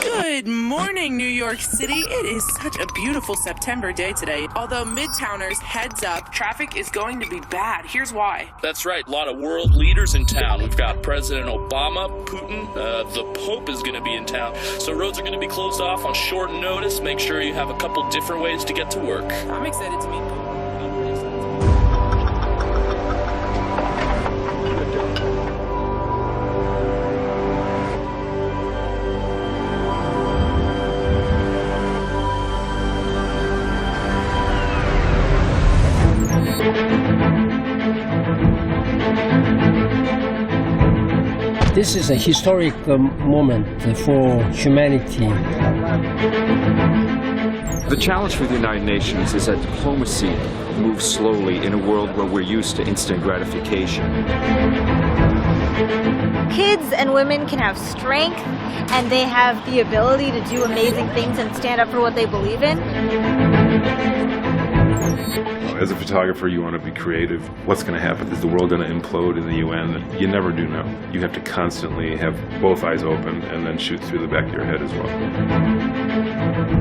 Good morning, New York City. It is such a beautiful September day today. Although Midtowners, heads up, traffic is going to be bad. Here's why. That's right. A lot of world leaders in town. We've got President Obama, Putin, the Pope is going to be in town. So roads are going to be closed off on short notice. Make sure you have a couple different ways to get to work. I'm excited to meet you. This is a historic moment for humanity. The challenge for the United Nations is that diplomacy moves slowly in a world where we're used to instant gratification. Kids and women can have strength, and they have the ability to do amazing things and stand up for what they believe in. As a photographer, you want to be creative. What's going to happen? Is the world going to implode in the UN? You never do know. You have to constantly have both eyes open and then shoot through the back of your head as well.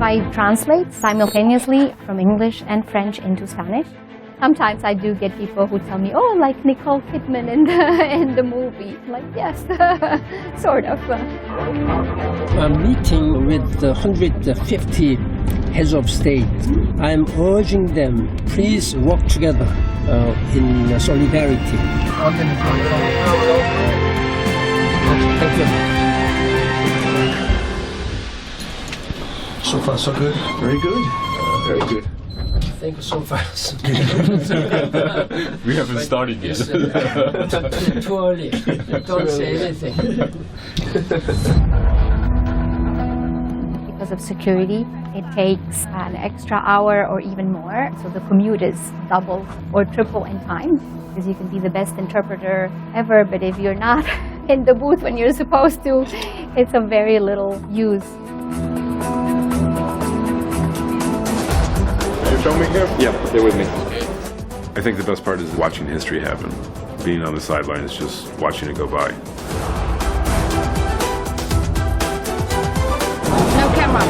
I translate simultaneously from English and French into Spanish. Sometimes I do get people who tell me, oh, like Nicole Kidman in the movie. I'm like, yes, sort of. I'm meeting with 150 heads of state. I'm urging them, please work together in solidarity. Thank you. So far, so good. Very good. Very good. Thank you so fast. We haven't started yet. Too early. Don't say anything. Because of security, it takes an extra hour or even more. So the commute is double or triple in time. Because you can be the best interpreter ever, but if you're not in the booth when you're supposed to, it's of very little use. Show me here? Yeah, stay with me. I think the best part is watching history happen. Being on the sidelines, just watching it go by. No camera.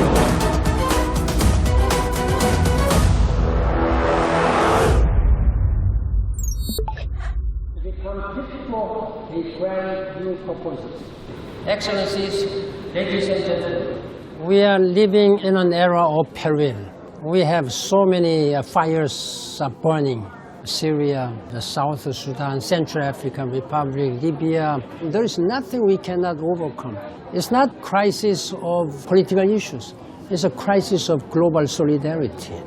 Excellencies, ladies and gentlemen, we are living in an era of peril. We have so many fires burning. Syria, the South Sudan, Central African Republic, Libya. There is nothing we cannot overcome. It's not a crisis of political issues. It's a crisis of global solidarity.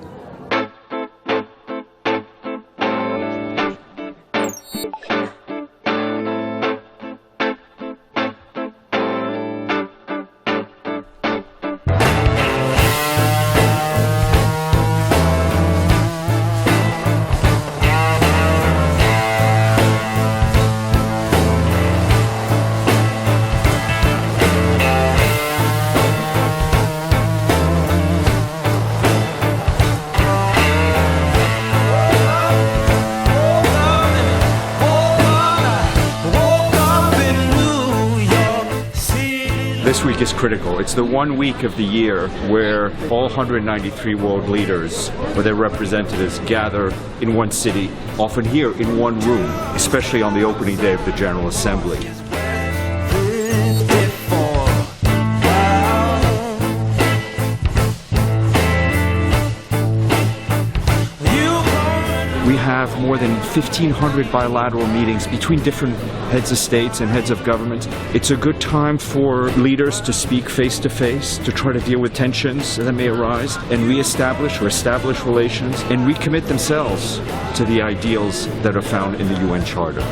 This week is critical. It's the 1 week of the year where all 193 world leaders or their representatives gather in one city, often here in one room, especially on the opening day of the General Assembly. We have more than 1,500 bilateral meetings between different heads of states and heads of governments. It's a good time for leaders to speak face to face, to try to deal with tensions that may arise, and reestablish or establish relations, and recommit themselves to the ideals that are found in the UN Charter.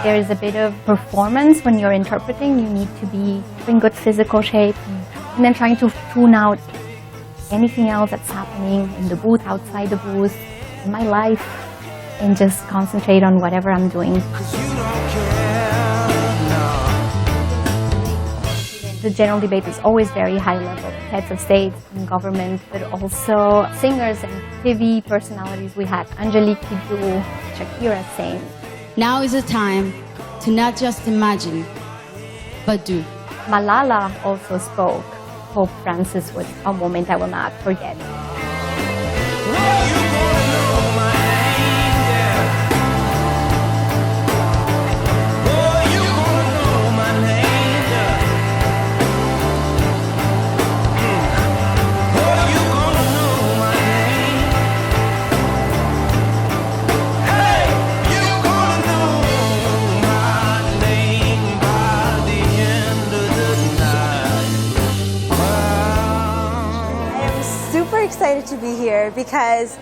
There is a bit of performance when you're interpreting. You need to be in good physical shape and then trying to tune out anything else that's happening in the booth, outside the booth, in my life, and just concentrate on whatever I'm doing. The general debate is always very high level. Heads of state and government, but also singers and TV personalities. We had Angélique Kidjo, Shakira saying, "Now is the time to not just imagine, but do." Malala also spoke. Pope Francis was a moment I will not forget. Excited to be here because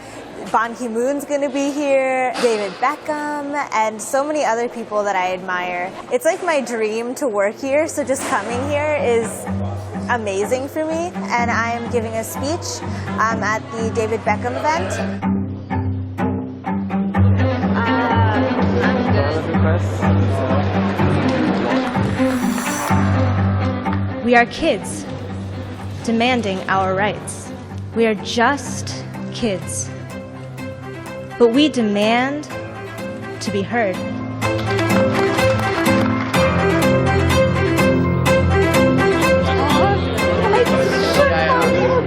Ban Ki-moon's going to be here, David Beckham, and so many other people that I admire. It's like my dream to work here, so just coming here is amazing for me. And I am giving a speech at the David Beckham event. We are kids demanding our rights. We are just kids, but we demand to be heard.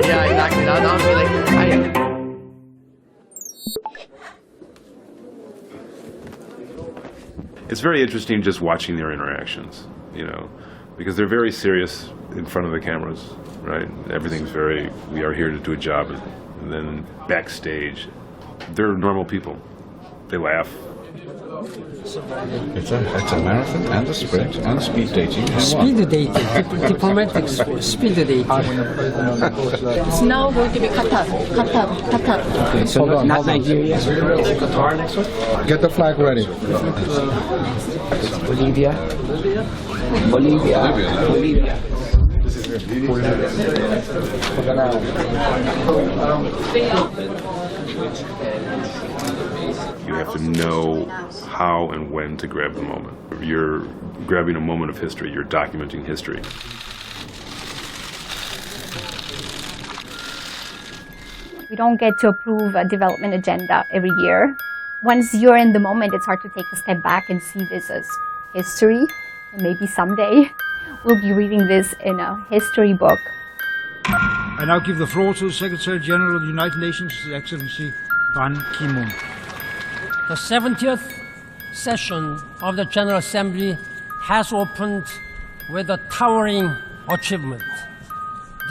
Yeah, exactly. That would be like, It's very interesting just watching their interactions, you know, because they're very serious in front of the cameras, right? Everything's very, we are here to do a job. And then backstage, they're normal people. They laugh. It's a marathon and a sprint and speed dating. Speed dating, diplomatic speed dating. It's now going to be Qatar. Okay, so not Nigeria. is Qatar next one? Get the flag ready. Bolivia. You have to know how and when to grab the moment. You're grabbing a moment of history. You're documenting history. We don't get to approve a development agenda every year. Once you're in the moment, it's hard to take a step back and see this as history. And maybe someday we'll be reading this in a history book. I now give the floor to the Secretary General of the United Nations, His Excellency Ban Ki-moon. The 70th session of the General Assembly has opened with a towering achievement.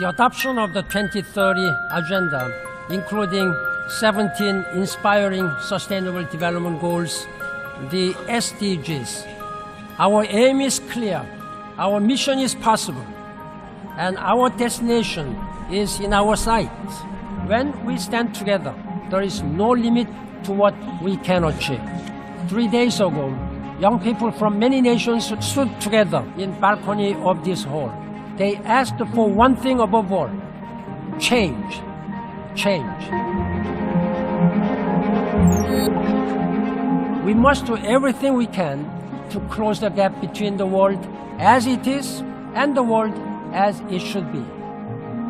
The adoption of the 2030 Agenda, including 17 inspiring Sustainable Development Goals, the SDGs. Our aim is clear, our mission is possible, and our destination is in our sight. When we stand together, there is no limit to what we can achieve. 3 days ago, young people from many nations stood together in the balcony of this hall. They asked for one thing above all: change. Change. We must do everything we can to close the gap between the world as it is and the world as it should be.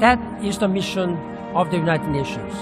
That is the mission of the United Nations.